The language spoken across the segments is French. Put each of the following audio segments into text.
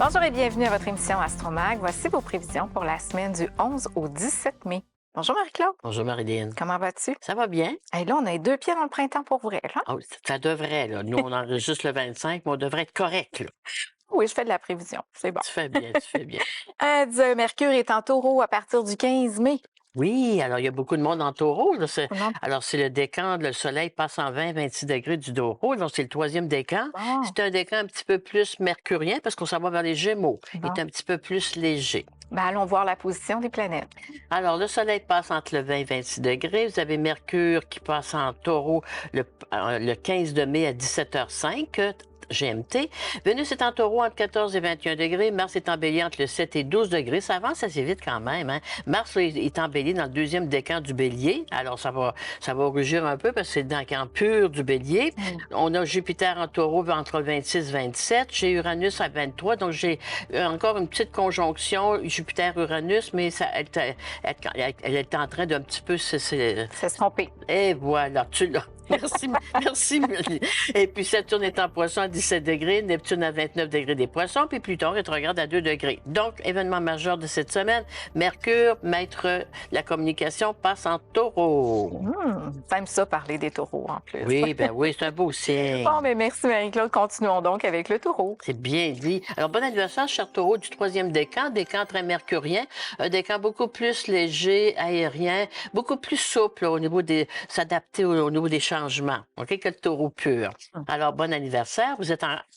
Bonjour et bienvenue à votre émission Astromag. Voici vos prévisions pour la semaine du 11 au 17 mai. Bonjour Marie-Claude. Bonjour Marilyn. Comment vas-tu? Ça va bien? Hey, là, on a les deux pieds dans le printemps pour vrai, là. Oh, ça devrait, là. Nous, on enregistre le 25, mais on devrait être correct, là. Oui, je fais de la prévision. C'est bon. Tu fais bien, tu fais bien. Mercure est en taureau à partir du 15 mai. Oui, alors il y a beaucoup de monde en taureau. Là, Tout le monde- alors, c'est le décan, le soleil passe en 20-26 degrés du taureau. Donc, c'est le troisième décan. Bon, C'est un décan un petit peu plus mercurien parce qu'on s'en va vers les Gémeaux. Il bon. est un petit peu plus léger. Ben, allons voir la position des planètes. Alors, le soleil passe entre le 20 et 26 degrés. Vous avez Mercure qui passe en taureau le 15 de mai à 17h05. GMT. Vénus est en taureau entre 14 et 21 degrés. Mars est en bélier entre le 7 et 12 degrés. Ça avance assez vite quand même. Hein? Mars est en bélier dans le deuxième décan du bélier. Alors, ça va rougir un peu parce que c'est le décan pur du bélier. On a Jupiter en taureau entre le 26 et 27. J'ai Uranus à 23. Donc, j'ai encore une petite conjonction Jupiter-Uranus, mais elle est en train d'un petit peu S'estomper. et voilà, tu l'as. Merci, merci. Et puis Saturne est en poisson à 17 degrés, Neptune à 29 degrés des poissons, puis Pluton rétrograde à 2 degrés. Donc, événement majeur de cette semaine, Mercure, maître de la communication, passe en taureau. T'aimes ça parler des taureaux en plus. Oui, c'est un beau signe. Bon, ben merci Marie-Claude. Continuons donc avec le taureau. C'est bien dit. Alors, bon anniversaire, cher taureau, du troisième décan très mercurien, un décan beaucoup plus léger, aérien, beaucoup plus souple au niveau s'adapter au niveau des changements, OK, que le taureau pur. Alors, bon anniversaire,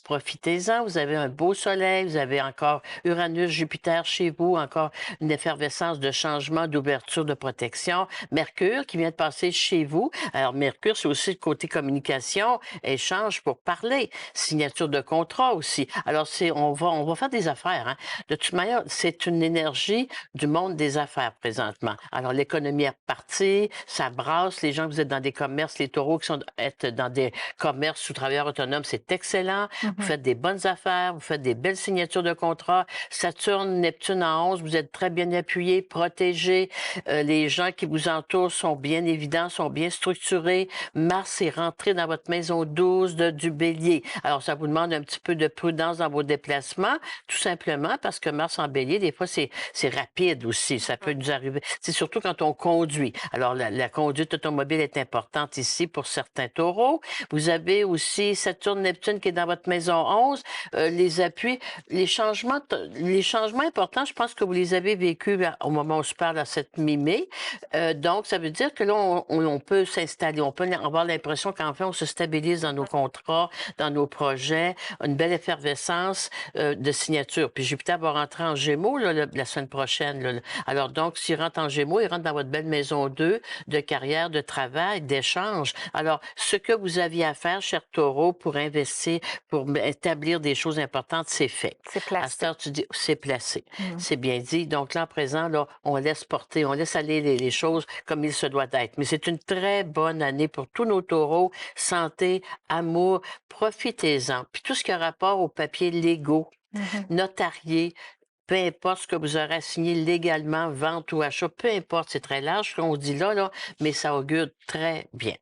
profitez-en, vous avez un beau soleil, vous avez encore Uranus, Jupiter chez vous, encore une effervescence de changement, d'ouverture, de protection. Mercure qui vient de passer chez vous. Alors, Mercure, c'est aussi le côté communication, échange pour parler, signature de contrat aussi. Alors, on va faire des affaires, hein. De toute manière, c'est une énergie du monde des affaires présentement. Alors, l'économie est repartie, ça brasse. Les gens que vous êtes dans des commerces, les taureaux qui êtes dans des commerces sous travailleurs autonomes, c'est excellent. Vous faites des bonnes affaires, vous faites des belles signatures de contrats. Saturne, Neptune en 11, vous êtes très bien appuyés, protégés. Les gens qui vous entourent sont bien évidents, sont bien structurés. Mars est rentré dans votre maison 12 du Bélier. Alors, ça vous demande un petit peu de prudence dans vos déplacements, tout simplement parce que Mars en Bélier, des fois, c'est rapide aussi. Ça peut nous arriver. C'est surtout quand on conduit. Alors, la conduite automobile est importante ici pour certains taureaux. Vous avez aussi Saturne, Neptune qui est dans votre maison 11. Les appuis, les changements importants, je pense que vous les avez vécus au moment où je parle à cette mi-mai. Donc, ça veut dire que là, on peut s'installer. On peut avoir l'impression qu'enfin, on se stabilise dans nos contrats, dans nos projets, une belle effervescence de signature. Puis Jupiter va rentrer en Gémeaux là, la semaine prochaine. Là. Alors donc, s'il rentre en Gémeaux, il rentre dans votre belle maison 2 de carrière, de travail, d'échange. Alors, ce que vous aviez à faire, cher Taureau, pour investir, pour établir des choses importantes, c'est fait. C'est placé. À cette heure, tu dis, c'est placé. C'est bien dit. Donc là, à présent, là, on laisse porter, on laisse aller les choses comme il se doit être. Mais c'est une très bonne année pour tous nos taureaux. Santé, amour, profitez-en. Puis tout ce qui a rapport aux papiers légaux, notariés, peu importe ce que vous aurez signé légalement, vente ou achat, peu importe, c'est très large ce qu'on dit là, mais ça augure très bien.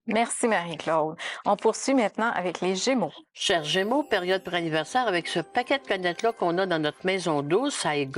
Merci Marie-Claude. On poursuit maintenant avec les Gémeaux. Chers Gémeaux, période pour anniversaire, avec ce paquet de planètes-là qu'on a dans notre maison 12,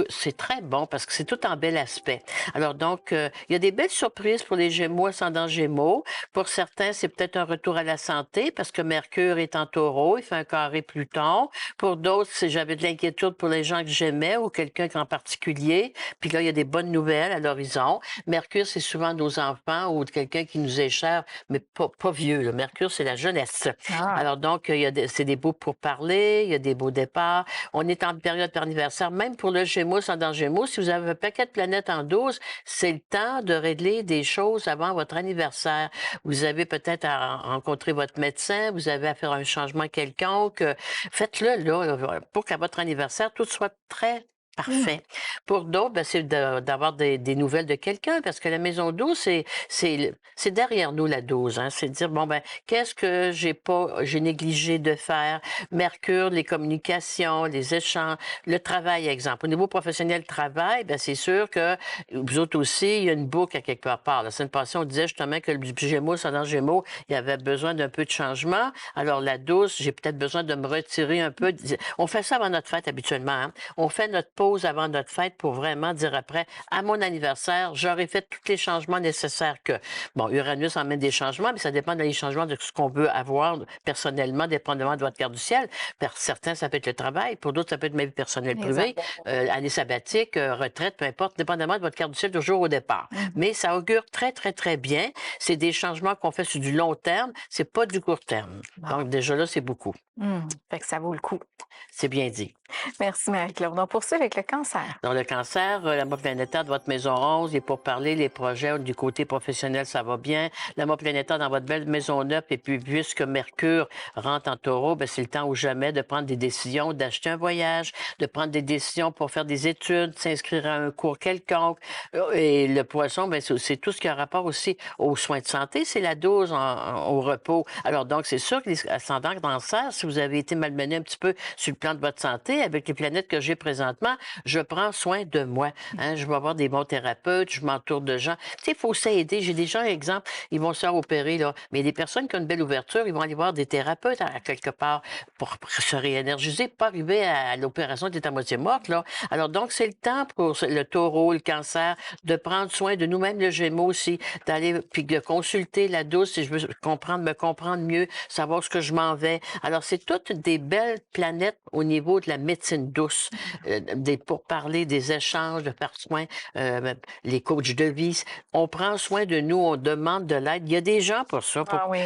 c'est très bon parce que c'est tout en bel aspect. Alors donc, il y a des belles surprises pour les Gémeaux, ascendant Gémeaux. Pour certains, c'est peut-être un retour à la santé parce que Mercure est en taureau, il fait un carré Pluton. Pour d'autres, j'avais de l'inquiétude pour les gens que j'aimais ou quelqu'un en particulier. Puis là, il y a des bonnes nouvelles à l'horizon. Mercure, c'est souvent nos enfants ou quelqu'un qui nous est cher, mais pas vieux. Là. Mercure, c'est la jeunesse. Alors donc, c'est des beaux pourparlers, il y a des beaux départs. On est en période d'anniversaire, même pour le Gémeaux, ascendant Gémeaux. Si vous avez un paquet de planètes en 12, c'est le temps de régler des choses avant votre anniversaire. Vous avez peut-être à rencontrer votre médecin, vous avez à faire un changement quelconque. Faites-le là pour qu'à votre anniversaire, tout soit très Parfait. Pour d'autres, ben, c'est d'avoir des nouvelles de quelqu'un, parce que la maison 12, c'est derrière nous, la 12. Hein. C'est de dire, bon, ben, qu'est-ce que j'ai négligé de faire? Mercure, les communications, les échanges, le travail, exemple. Au niveau professionnel, travail, ben, c'est sûr que vous autres aussi, il y a une boucle à quelque part. La semaine passée, on disait justement que le Gémeaux, ça dans Gémeaux, il y avait besoin d'un peu de changement. Alors, la 12, j'ai peut-être besoin de me retirer un peu. On fait ça avant notre fête habituellement. Hein. On fait notre pause avant notre fête pour vraiment dire après, à mon anniversaire, j'aurais fait tous les changements nécessaires que... Bon, Uranus emmène des changements, mais ça dépend des changements de ce qu'on veut avoir personnellement, dépendamment de votre carte du ciel. Pour certains, ça peut être le travail. Pour d'autres, ça peut être ma vie personnelle privée, année sabbatique, retraite, peu importe, dépendamment de votre carte du ciel, toujours au départ. Mais ça augure très, très, très bien. C'est des changements qu'on fait sur du long terme. C'est pas du court terme. Donc, déjà là, c'est beaucoup. Fait que ça vaut le coup. C'est bien dit. Merci, Marie-Claude. On poursuit avec le cancer. Dans le cancer, la mode planétaire de votre maison 11, et pour parler, les projets du côté professionnel, ça va bien. La mode planétaire dans votre belle maison 9, et puis puisque Mercure rentre en taureau, ben, c'est le temps ou jamais de prendre des décisions, d'acheter un voyage, de prendre des décisions pour faire des études, s'inscrire à un cours quelconque. Et le poisson, ben, c'est tout ce qui a rapport aussi aux soins de santé, c'est la dose au repos. Alors donc, c'est sûr que les ascendants cancer, si vous avez été malmené un petit peu sur le plan de votre santé, avec les planètes que j'ai présentement, je prends soin de moi. Hein? Je vais avoir des bons thérapeutes, je m'entoure de gens. Tu sais, il faut s'aider. J'ai des gens, exemple, ils vont se faire opérer, là, mais des personnes qui ont une belle ouverture, ils vont aller voir des thérapeutes à quelque part pour se réénergiser, pas arriver à l'opération qui est à moitié morte. Là. Alors donc, c'est le temps pour le taureau, le cancer, de prendre soin de nous-mêmes, le gémeaux aussi, d'aller puis de consulter la douce si je veux me comprendre mieux, savoir ce que je m'en vais. Alors, c'est toutes des belles planètes au niveau de la médecine douce, pour parler des échanges, de faire soin, les coachs de vie. On prend soin de nous, on demande de l'aide. Il y a des gens pour ça.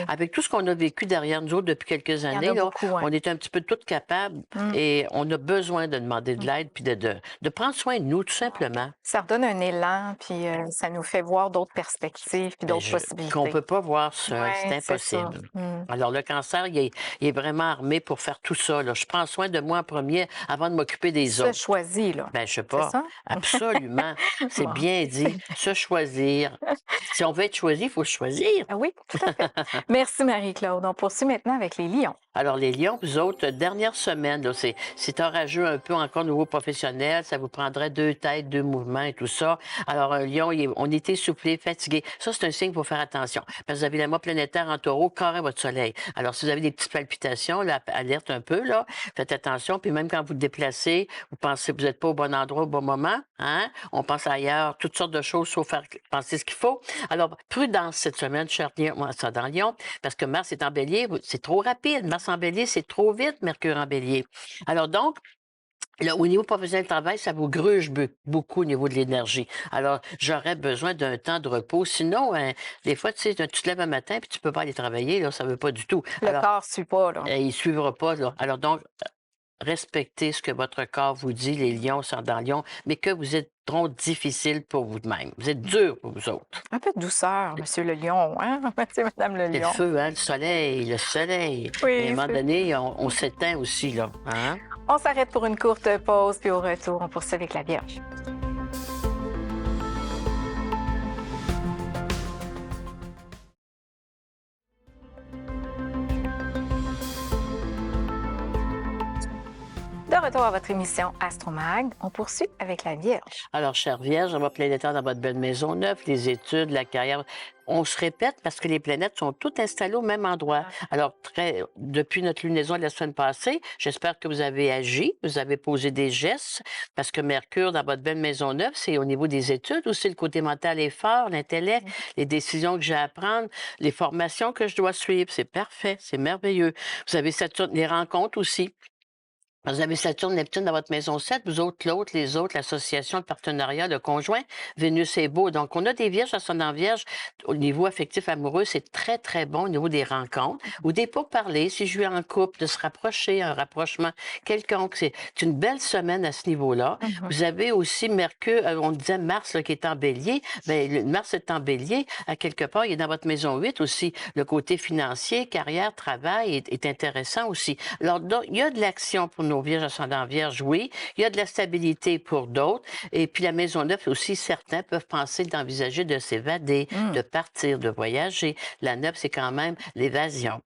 Avec tout ce qu'on a vécu derrière nous autres depuis quelques années, là, on est un petit peu toutes capables et on a besoin de demander de l'aide puis de prendre soin de nous, tout simplement. Ça redonne un élan, puis ça nous fait voir d'autres perspectives puis d'autres possibilités. Qu'on ne peut pas voir seul, c'est impossible. Alors, le cancer, il est vraiment armé pour faire tout ça. Là. Je prends soin de moi en premier avant de m'occuper des autres. Se choisir, là. Ben, je sais pas. Absolument. C'est bien dit. Se choisir. Si on veut être choisi, il faut se choisir. Oui, tout à fait. Merci, Marie-Claude. On poursuit maintenant avec les lions. Alors, les lions, vous autres, dernière semaine, là, c'est orageux un peu encore au niveau professionnel. Ça vous prendrait 2 têtes, 2 mouvements et tout ça. Alors, un lion, on est essoufflé, fatigué. Ça, c'est un signe qu'il faut faire attention. Parce que vous avez la mode planétaire en taureau, carré votre soleil. Alors, si vous avez des petites palpitations, là, alerte un peu, là, faites attention. Puis même quand vous vous déplacez, vous pensez que vous n'êtes pas au bon endroit au bon moment, hein? On pense ailleurs, toutes sortes de choses, sauf faire penser ce qu'il faut. Alors, prudence cette semaine, cher Lion, moi, ça dans Lion, parce que Mars est en bélier, c'est trop rapide. Mars en bélier, c'est trop vite, Mercure en bélier. Alors donc, là, au niveau professionnel de travail, ça vous gruge beaucoup au niveau de l'énergie. Alors, j'aurais besoin d'un temps de repos. Sinon, des fois, tu sais, tu te lèves un matin puis tu peux pas aller travailler, là, ça veut pas du tout. Le corps ne suit pas, là. Il suivra pas, là. Alors donc, respectez ce que votre corps vous dit, les lions sont dans Lion, mais que vous êtes trop difficile pour vous-même. Vous êtes dur pour vous autres. Un peu de douceur, Monsieur le lion, hein? C'est Madame le C'est lion. le feu, hein, le soleil, le soleil. Oui, et à un moment donné, on s'éteint aussi, là. Hein? On s'arrête pour une courte pause, puis au retour, on poursuit avec la Vierge. De retour à votre émission Astromag, on poursuit avec la Vierge. Alors, chère Vierge, on va planétaire dans votre belle maison neuve, les études, la carrière. On se répète parce que les planètes sont toutes installées au même endroit. Alors, depuis notre lunaison de la semaine passée, j'espère que vous avez agi, vous avez posé des gestes, parce que Mercure, dans votre belle maison neuve, c'est au niveau des études, aussi le côté mental est fort, l'intellect, les décisions que j'ai à prendre, les formations que je dois suivre. C'est parfait, c'est merveilleux. Vous avez Saturne, les rencontres aussi. Vous avez Saturne, Neptune dans votre maison 7, vous autres, l'autre, les autres, l'association, le partenariat, le conjoint, Vénus est beau. Donc, on a des vierges, ascendant vierge, au niveau affectif amoureux, c'est très, très bon au niveau des rencontres ou des pourparlers. Si je suis en couple, de se rapprocher, un rapprochement quelconque. C'est une belle semaine à ce niveau-là. Vous avez aussi Mercure, on disait Mars là, qui est en bélier. Bien, Mars est en bélier. À quelque part, il est dans votre maison 8 aussi. Le côté financier, carrière, travail est intéressant aussi. Alors, donc, il y a de l'action pour nos vierges ascendant vierge, oui. Il y a de la stabilité pour d'autres. Et puis la maison 9 aussi, certains peuvent penser d'envisager de s'évader, de partir, de voyager. La 9, c'est quand même l'évasion.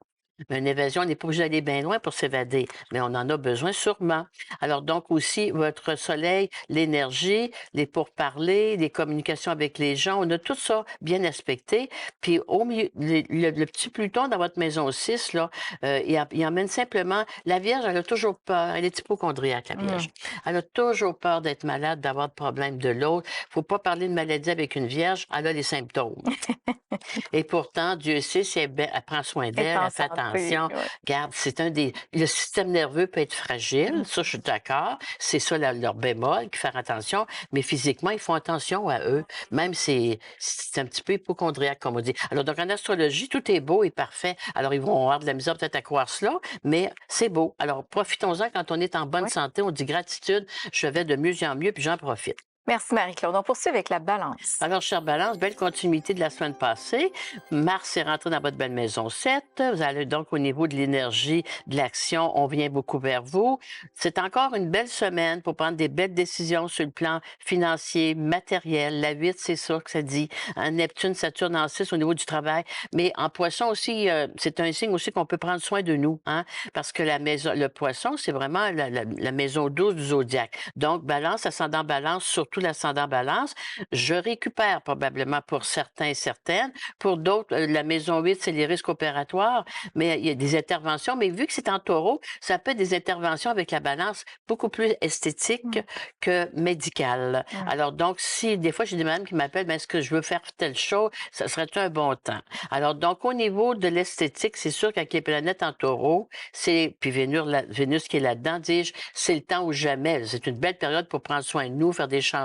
Une évasion, on n'est pas obligé d'aller bien loin pour s'évader, mais on en a besoin sûrement. Alors donc aussi, votre soleil, l'énergie, les pourparlers, les communications avec les gens, on a tout ça bien aspecté. Puis au milieu, le petit Pluton dans votre maison 6, là, il emmène simplement, la Vierge, elle a toujours peur, elle est hypochondriaque, la Vierge. Elle a toujours peur d'être malade, d'avoir de problèmes de l'autre. Faut pas parler de maladie avec une Vierge, elle a les symptômes. Et pourtant, Dieu sait si elle prend soin Est d'elle, en elle fait santé, attention. ouais. Regarde, c'est un des. Le système nerveux peut être fragile, ça, je suis d'accord. C'est ça leur bémol, qu'il faut faire attention. Mais physiquement, ils font attention à eux. Même c'est un petit peu hypochondriaque, comme on dit. Alors, donc, en astrologie, tout est beau et parfait. Alors, ils vont avoir de la misère peut-être à croire cela, mais c'est beau. Alors, profitons-en quand on est en bonne Oui. santé. On dit gratitude, je vais de mieux en mieux, puis j'en profite. Merci Marie-Claude. On poursuit avec la balance. Alors, chère Balance, belle continuité de la semaine passée. Mars est rentré dans votre belle maison 7. Vous allez donc au niveau de l'énergie, de l'action, on vient beaucoup vers vous. C'est encore une belle semaine pour prendre des belles décisions sur le plan financier, matériel. La 8, c'est ça que ça dit. Un Neptune, Saturne en 6 au niveau du travail. Mais en poisson aussi, c'est un signe aussi qu'on peut prendre soin de nous, hein, parce que le poisson, c'est vraiment la maison 12 du zodiaque. Donc, Balance, ascendant Balance, surtout l'ascendant Balance. Je récupère probablement pour certains et certaines. Pour d'autres, la maison 8, c'est les risques opératoires, mais il y a des interventions. Mais vu que c'est en taureau, ça peut être des interventions avec la balance beaucoup plus esthétique que médicale. Alors donc, si des fois, j'ai des madames qui m'appellent, est-ce que je veux faire telle chose, ça serait un bon temps. Alors donc, au niveau de l'esthétique, c'est sûr qu'avec les planètes en taureau, puis Vénus qui est là-dedans, dis-je, c'est le temps ou jamais. C'est une belle période pour prendre soin de nous, faire des changements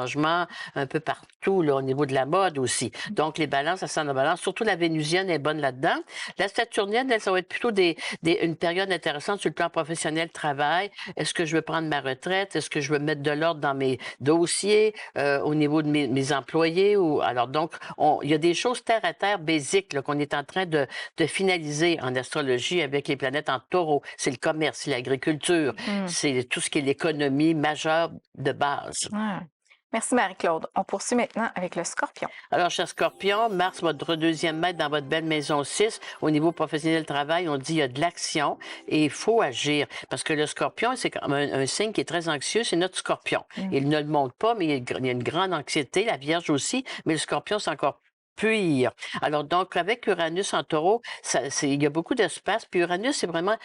un peu partout, là, au niveau de la mode aussi. Donc, les balances, ascendant balance, surtout la vénusienne est bonne là-dedans. La saturnienne, elle, ça va être plutôt une période intéressante sur le plan professionnel, travail. Est-ce que je veux prendre ma retraite? Est-ce que je veux mettre de l'ordre dans mes dossiers, au niveau de mes employés? Alors, donc, il y a des choses terre à terre, basiques, là, qu'on est en train de finaliser en astrologie avec les planètes en taureau. C'est le commerce, c'est l'agriculture, c'est tout ce qui est l'économie majeure de base. Merci Marie-Claude. On poursuit maintenant avec le Scorpion. Alors, cher Scorpion, Mars, votre deuxième maître dans votre belle maison 6, au niveau professionnel travail, on dit il y a de l'action et il faut agir. Parce que le Scorpion, c'est comme un signe qui est très anxieux, c'est notre Scorpion. Il ne le montre pas, mais il y a une grande anxiété, la Vierge aussi, mais le Scorpion, c'est encore pire. Alors donc, avec Uranus en taureau, il y a beaucoup d'espace. Puis Uranus, c'est vraiment,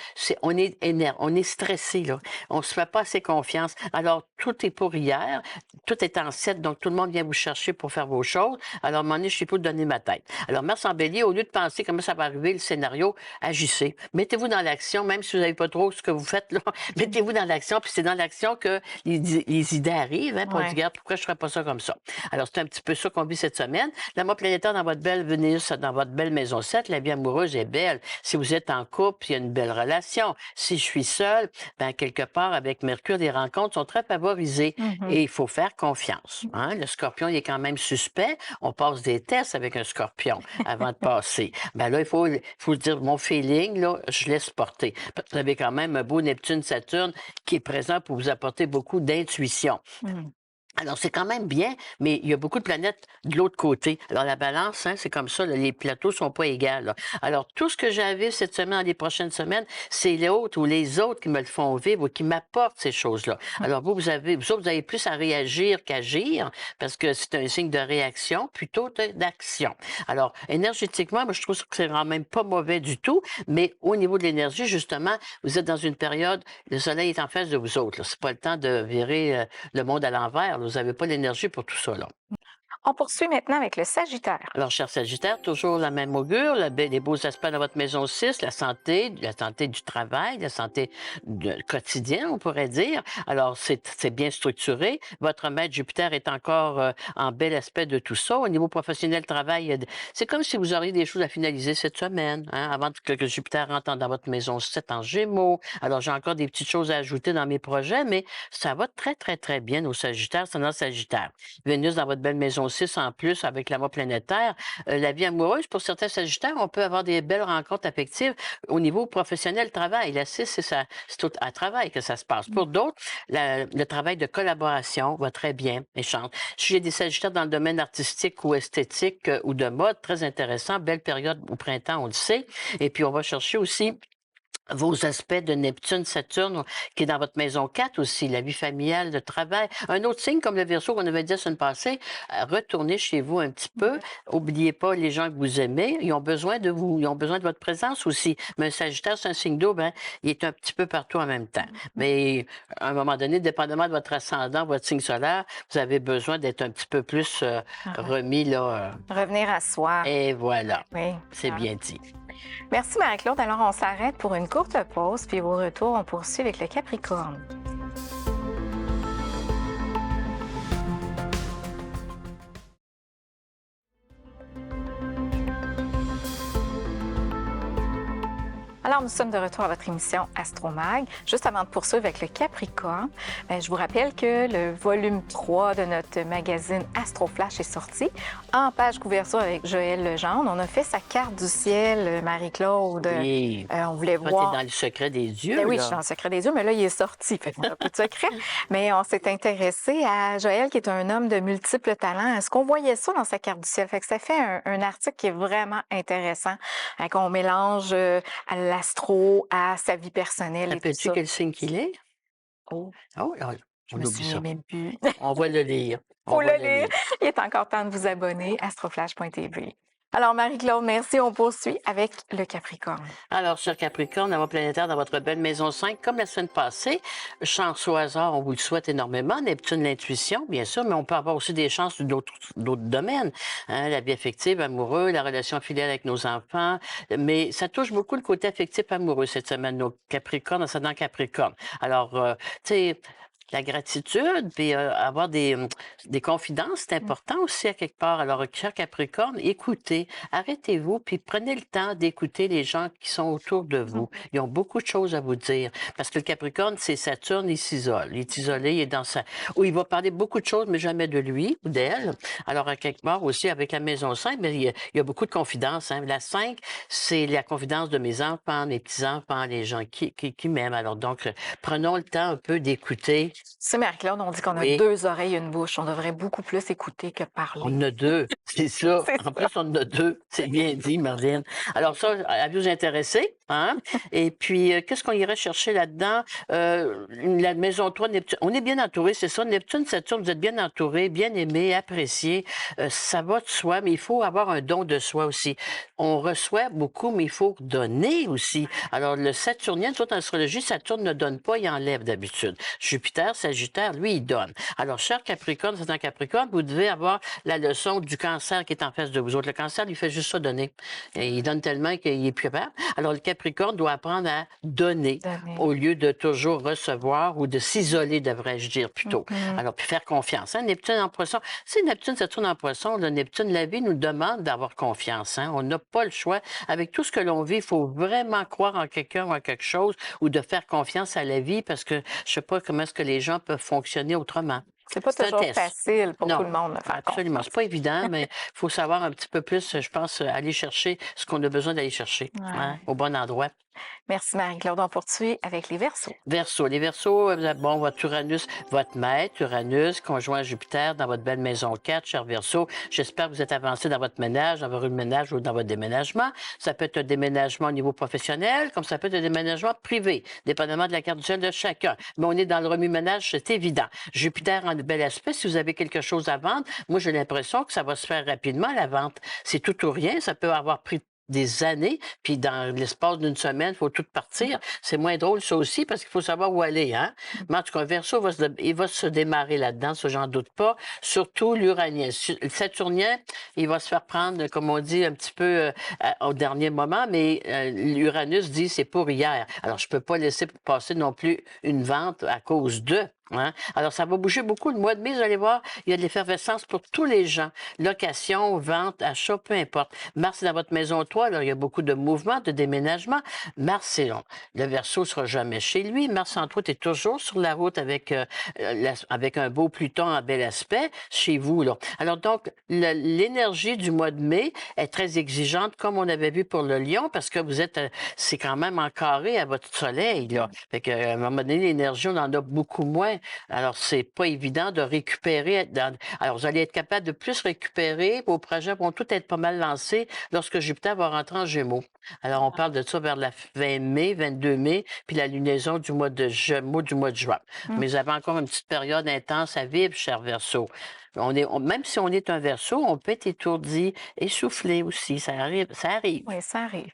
on est énervé, on est stressé, là. On se fait pas assez confiance. Alors, tout est pour hier. Tout est en 7, donc tout le monde vient vous chercher pour faire vos choses. Alors, à un moment donné, je sais pas où donner ma tête. Alors, Mars en bélier, au lieu de penser comment ça va arriver, le scénario, agissez. Mettez-vous dans l'action, même si vous n'avez pas trop ce que vous faites, là. Mettez-vous dans l'action, puis c'est dans l'action que les idées arrivent, hein, pour dire, regarde, pourquoi je ne ferais pas ça comme ça? Alors, c'est un petit peu ça qu'on vit cette semaine. La mois planétaire dans votre belle Vénus, dans votre belle maison 7, la vie amoureuse est belle. Si vous êtes en couple, il y a une belle relation. Si je suis seule, ben quelque part, avec Mercure, les rencontres sont très favorisées. Et il faut faire confiance. Hein? Le Scorpion, il est quand même suspect. On passe des tests avec un Scorpion avant de passer. Ben là, il faut dire, mon feeling, là, je laisse porter. Vous avez quand même un beau Neptune-Saturne qui est présent pour vous apporter beaucoup d'intuition. Alors, c'est quand même bien, mais il y a beaucoup de planètes de l'autre côté. Alors, la balance, hein, c'est comme ça, là, les plateaux sont pas égaux. Là. Alors, tout ce que j'ai à vivre cette semaine, dans les prochaines semaines, c'est les autres ou les autres qui me le font vivre ou qui m'apportent ces choses-là. Alors, vous avez plus à réagir qu'agir, parce que c'est un signe de réaction plutôt d'action. Alors, énergétiquement, moi, je trouve que c'est quand même pas mauvais du tout, mais au niveau de l'énergie, justement, vous êtes dans une période, le soleil est en face de vous autres. C'est pas le temps de virer le monde à l'envers. Vous n'avez pas l'énergie pour tout ça, là. On poursuit maintenant avec le Sagittaire. Alors, cher Sagittaire, toujours la même augure, les beaux aspects dans votre maison 6, la santé du travail, la santé quotidienne, on pourrait dire. Alors, c'est bien structuré. Votre maître Jupiter est encore en bel aspect de tout ça. Au niveau professionnel, travail, c'est comme si vous auriez des choses à finaliser cette semaine, hein, avant que Jupiter rentre dans votre maison 7 en Gémeaux. Alors, j'ai encore des petites choses à ajouter dans mes projets, mais ça va très, très, très bien au Sagittaire, c'est dans Sagittaire. Vénus dans votre belle maison 6 en plus avec la voie planétaire. La vie amoureuse, pour certains Sagittaires, on peut avoir des belles rencontres affectives au niveau professionnel, travail. La 6, c'est à travail que ça se passe. Pour d'autres, le travail de collaboration va très bien, échange. Si j'ai des Sagittaires dans le domaine artistique ou esthétique ou de mode, très intéressant, belle période au printemps, on le sait. Et puis, on va chercher aussi vos aspects de Neptune, Saturne, qui est dans votre maison 4 aussi, la vie familiale, le travail. Un autre signe comme le Verseau qu'on avait dit la semaine passée, retournez chez vous un petit peu. Oubliez pas les gens que vous aimez. Ils ont besoin de vous. Ils ont besoin de votre présence aussi. Mais un Sagittaire, c'est un signe d'eau, ben, il est un petit peu partout en même temps. Mais à un moment donné, dépendamment de votre ascendant, votre signe solaire, vous avez besoin d'être un petit peu plus remis, là. Revenir à soi. Et voilà. Oui. C'est bien dit. Merci Marie-Claude. Alors, on s'arrête pour une courte pause, puis au retour, on poursuit avec le Capricorne. Alors, nous sommes de retour à votre émission Astromag. Juste avant de poursuivre avec le Capricorne, je vous rappelle que le volume 3 de notre magazine Astroflash est sorti. En page couverture avec Joël Legendre, on a fait sa carte du ciel, Marie-Claude. Oui. On voulait Toi, voir... t'es dans le secret des dieux, Ben oui, là. je suis dans le secret des dieux, mais là, il est sorti. Fait qu'on a plus de secret. Mais on s'est intéressé à Joël, qui est un homme de multiples talents. Est-ce qu'on voyait ça dans sa carte du ciel? Fait que ça fait un article qui est vraiment intéressant, qu'on mélange à l'astro, à sa vie personnelle et tout Rappelles-tu ça. quel signe qu'il est? Oh, Oh, je on me oublie souviens ça. même plus. On va le lire. Faut le lire. Il est encore temps de vous abonner, astroflash.tv. Alors, Marie-Claude, merci. On poursuit avec le Capricorne. Alors, cher Capricorne, la voie planétaire dans votre belle maison 5, comme la semaine passée, chance au hasard, on vous le souhaite énormément. Neptune, l'intuition, bien sûr, mais on peut avoir aussi des chances d'autres domaines. Hein, la vie affective, amoureux, la relation filiale avec nos enfants. Mais ça touche beaucoup le côté affectif amoureux cette semaine, nos Capricornes, ascendant Capricorne. Alors, tu sais, la gratitude, puis avoir des confidences, c'est important aussi à quelque part. Alors, cher Capricorne, écoutez, arrêtez-vous, puis prenez le temps d'écouter les gens qui sont autour de vous. Ils ont beaucoup de choses à vous dire. Parce que le Capricorne, c'est Saturne, il s'isole. Il est isolé, il est dans sa... Où il va parler beaucoup de choses, mais jamais de lui ou d'elle. Alors, à quelque part aussi, avec la maison 5, mais il y a beaucoup de confidences. Hein. La 5, c'est la confidence de mes enfants, mes petits-enfants, les gens qui m'aiment. Alors, donc, prenons le temps un peu d'écouter. C'est Marie-Claude, on dit qu'on a Oui. 2 oreilles et une bouche. On devrait beaucoup plus écouter que parler. On en a 2, c'est ça. C'est En plus, on en a 2. C'est bien dit, Marlène. Alors ça, à vous intéresser, hein? Et puis, qu'est-ce qu'on irait chercher là-dedans? La maison 3, Neptune. On est bien entouré, c'est ça. Neptune, Saturne, vous êtes bien entouré, bien aimé, apprécié. Ça va de soi, mais il faut avoir un don de soi aussi. On reçoit beaucoup, mais il faut donner aussi. Alors, le Saturnien, tout en astrologie, Saturne ne donne pas, il enlève d'habitude. Jupiter, Sagittaire, lui, il donne. Alors, cher Capricorne, c'est un Capricorne, vous devez avoir la leçon du cancer qui est en face de vous autres. Le cancer, il fait juste ça donner. Et il donne tellement qu'il est plus capable. Alors, le Capricorne doit apprendre à donner au lieu de toujours recevoir ou de s'isoler, devrais-je dire plutôt. Alors, puis faire confiance. Hein? Neptune en poisson, c'est Neptune, Saturne en poisson. Le Neptune, la vie nous demande d'avoir confiance. Hein? On n'a pas le choix. Avec tout ce que l'on vit, il faut vraiment croire en quelqu'un ou en quelque chose ou de faire confiance à la vie parce que je sais pas comment est-ce que les gens peuvent fonctionner autrement. C'est pas toujours facile pour Non, tout le monde de faire absolument. C'est pas évident, mais il faut savoir un petit peu plus, je pense, aller chercher ce qu'on a besoin d'aller chercher hein, au bon endroit. Merci Marie-Claude. On poursuit avec les Verseaux. Verseau. Les Verseaux, bon, votre Uranus, votre maître, Uranus, conjoint à Jupiter dans votre belle maison 4, cher Verseau. J'espère que vous êtes avancé dans votre ménage, dans votre ménage ou dans votre déménagement. Ça peut être un déménagement au niveau professionnel, comme ça peut être un déménagement privé, dépendamment de la carte du ciel de chacun. Mais on est dans le remue-ménage, c'est évident. Jupiter en bel aspect, si vous avez quelque chose à vendre, moi j'ai l'impression que ça va se faire rapidement, la vente. C'est tout ou rien, ça peut avoir pris des années, puis dans l'espace d'une semaine, il faut tout partir. C'est moins drôle, ça aussi, parce qu'il faut savoir où aller, hein? Mais en tout cas, Verseau, il va se démarrer là-dedans, ça, j'en doute pas. Surtout l'Uranien. Le Saturnien, il va se faire prendre, comme on dit, un petit peu au dernier moment, mais l'Uranus dit c'est pour hier. Alors, je peux pas laisser passer non plus une vente à cause d'eux. Hein? Alors, ça va bouger beaucoup. Le mois de mai, vous allez voir, il y a de l'effervescence pour tous les gens. Location, vente, achat, peu importe. Mars, c'est dans votre maison 3, alors il y a beaucoup de mouvements, de déménagements. Mars, c'est long. Le Verseau ne sera jamais chez lui. Mars, entre autres, est toujours sur la route avec un beau Pluton en bel aspect chez vous. Là. Alors, donc, l'énergie du mois de mai est très exigeante, comme on avait vu pour le Lion, parce que vous êtes, c'est quand même en carré à votre soleil. Là. Fait qu'à un moment donné, l'énergie, on en a beaucoup moins. Alors, c'est pas évident de récupérer. Alors, vous allez être capable de plus récupérer. Vos projets vont tous être pas mal lancés lorsque Jupiter va rentrer en Gémeaux. Alors, on parle de ça vers la 20 mai, 22 mai, puis la lunaison du mois de Gémeaux du mois de juin. Mais vous avez encore une petite période intense à vivre, cher Verseau. Même si on est un Verseau, on peut être étourdi, essoufflé aussi. Ça arrive, ça arrive. Oui, ça arrive.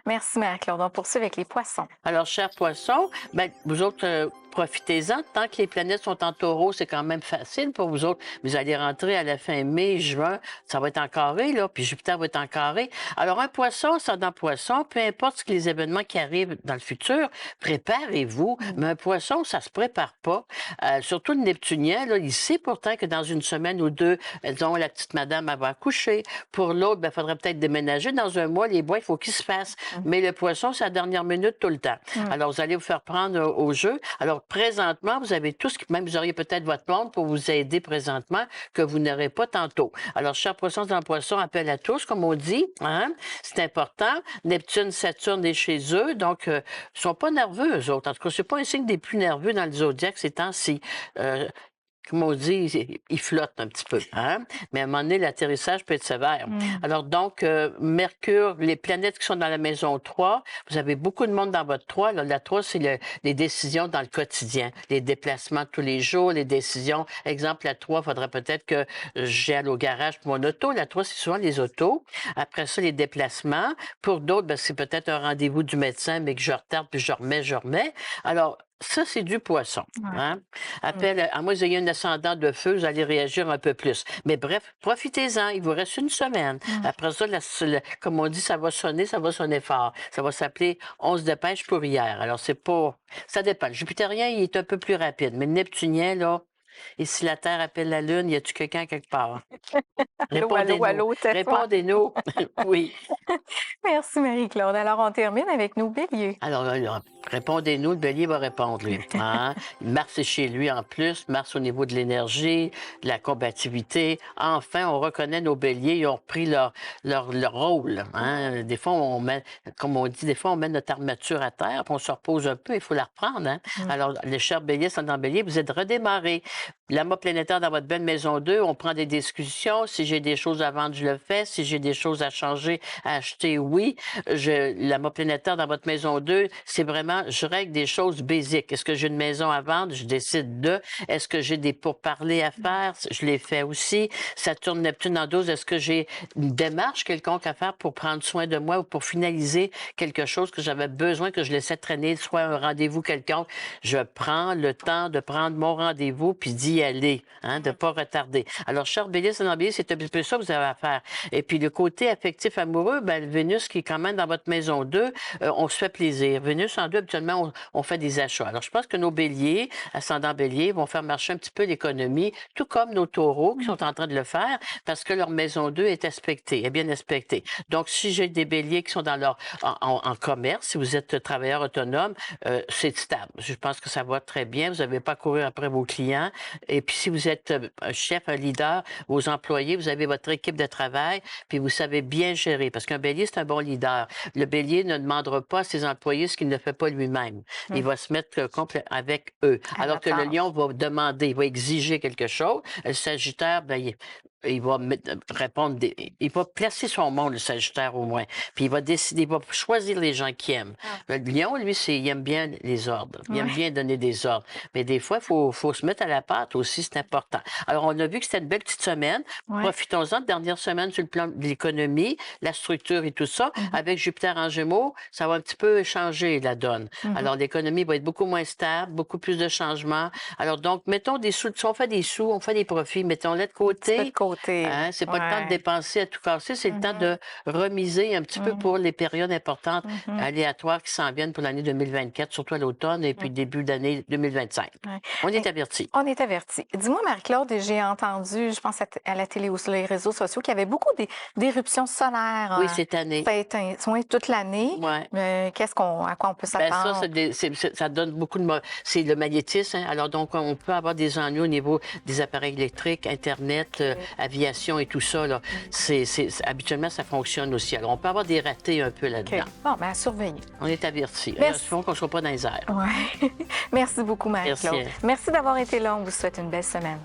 Merci, Marie-Claude. On poursuit avec les poissons. Alors, chers poissons, ben, vous autres, profitez-en. Tant que les planètes sont en taureau, c'est quand même facile pour vous autres. Vous allez rentrer à la fin mai, juin, ça va être en carré, là, puis Jupiter va être en carré. Alors, un poisson, ça dans poisson, peu importe ce que les événements qui arrivent dans le futur, préparez-vous. Mais un poisson, ça se prépare pas. Surtout le Neptunien, là, il sait pourtant que dans une semaine ou deux, disons, la petite madame, elle va accoucher. Pour l'autre, ben, il faudrait peut-être déménager. Dans un mois, les bois, il faut qu'ils se fassent. Mais le poisson, c'est à la dernière minute tout le temps. Alors, vous allez vous faire prendre au jeu. Alors, présentement, vous avez tout ce qui... Même vous auriez peut-être votre monde pour vous aider présentement que vous n'aurez pas tantôt. Alors, cher poisson dans le poisson, appel à tous, comme on dit. Hein? C'est important. Neptune, Saturne est chez eux. Donc, ils sont pas nerveux, eux autres. En tout cas, c'est pas un signe des plus nerveux dans le zodiaque ces temps-ci. Comme on dit, il flotte un petit peu. Hein? Mais à un moment donné, l'atterrissage peut être sévère. Alors donc, Mercure, les planètes qui sont dans la maison 3, vous avez beaucoup de monde dans votre 3. Là, la 3, c'est les décisions dans le quotidien, les déplacements tous les jours, les décisions. Exemple, la 3, il faudrait peut-être que j'aille au garage pour mon auto. La 3, c'est souvent les autos. Après ça, les déplacements. Pour d'autres, ben, c'est peut-être un rendez-vous du médecin, mais que je retarde, puis je remets. Alors, ça, c'est du poisson. Hein? Appel, à moins que vous ayez un ascendant de feu, vous allez réagir un peu plus. Mais bref, profitez-en. Il vous reste une semaine. Après ça, comme on dit, ça va sonner fort. Ça va s'appeler On se dépêche pour hier. Alors, c'est pas... Ça dépend. Le jupitérien, il est un peu plus rapide. Mais le neptunien, là... Et si la Terre appelle la Lune, y a-tu quelqu'un quelque part? Allô, allô, Répondez-nous. Oui. Merci, Marie-Claude. Alors, on termine avec nos béliers. Alors, répondez-nous, le bélier va répondre, lui. Hein? Mars est chez lui en plus, Mars au niveau de l'énergie, de la combativité. Enfin, on reconnaît nos béliers, ils ont repris leur rôle. Hein? Des fois, comme on dit, des fois, on met notre armature à terre, puis on se repose un peu, il faut la reprendre. Hein? Alors, les chers béliers sont dans le bélier, vous êtes redémarrés. L'amas planétaire dans votre belle maison 2, on prend des discussions. Si j'ai des choses à vendre, je le fais. Si j'ai des choses à changer, à acheter, oui. L'amas planétaire dans votre maison 2, c'est vraiment, je règle des choses basiques. Est-ce que j'ai une maison à vendre? Je décide de. Est-ce que j'ai des pourparlers à faire? Je les fais aussi. Saturne, Neptune en 12, est-ce que j'ai une démarche quelconque à faire pour prendre soin de moi ou pour finaliser quelque chose que j'avais besoin, que je laissais traîner, soit un rendez-vous quelconque? Je prends le temps de prendre mon rendez-vous puis d'y aller, hein, de ne pas retarder. Alors, cher bélier, c'est un petit peu ça que vous avez à faire. Et puis, le côté affectif amoureux, ben, Vénus qui est quand même dans votre maison 2, on se fait plaisir. Vénus en 2, habituellement, on fait des achats. Alors, je pense que nos béliers, ascendants béliers, vont faire marcher un petit peu l'économie, tout comme nos taureaux qui sont en train de le faire parce que leur maison 2 est aspectée, est bien aspectée. Donc, si j'ai des béliers qui sont dans en commerce, si vous êtes travailleur autonome, c'est stable. Je pense que ça va très bien. Vous n'avez pas à courir après vos clients. Et puis, si vous êtes un chef, un leader, vos employés, vous avez votre équipe de travail, puis vous savez bien gérer. Parce qu'un bélier, c'est un bon leader. Le bélier ne demandera pas à ses employés ce qu'il ne fait pas lui-même. Il va se mettre avec eux. Alors que le lion va demander, il va exiger quelque chose. Le sagittaire, ben, il va répondre, il va placer son monde, le Sagittaire au moins. Puis il va décider, il va choisir les gens qu'il aime. Le Lion, lui, il aime bien les ordres. Il aime bien donner des ordres. Mais des fois, il faut se mettre à la pâte aussi, c'est important. Alors, on a vu que c'était une belle petite semaine. Profitons-en de dernière semaine sur le plan de l'économie, la structure et tout ça. Avec Jupiter en Gémeaux, ça va un petit peu changer la donne. Alors, l'économie va être beaucoup moins stable, beaucoup plus de changements. Alors, donc, mettons des sous. Si on fait des sous, on fait des profits, mettons-les de côté. côté. Hein? C'est pas le temps de Ouais. dépenser à tout casser, c'est le temps de remiser un petit peu pour les périodes importantes aléatoires qui s'en viennent pour l'année 2024, surtout à l'automne et puis début d'année 2025. Ouais. On est Mais avertis. on est averti. Dis-moi, Marie-Claude, j'ai entendu, je pense à la télé ou sur les réseaux sociaux, qu'il y avait beaucoup d'éruptions solaires Oui, cette année. ouais, toute l'année. Ouais. À quoi on peut Ben ça, s'attendre? ça donne beaucoup de... C'est le magnétisme. Hein? Alors, donc, on peut avoir des ennuis au niveau des appareils électriques, Internet, aviation et tout ça. Là. Habituellement, ça fonctionne aussi. Alors, on peut avoir des ratés un peu OK. là-dedans. Bon, bien, à surveiller. On est avertis. Merci. Il faut qu'on ne soit pas dans les airs. Ouais. Merci beaucoup, Marie-Claude. Merci. Merci d'avoir été là. On vous souhaite une belle semaine.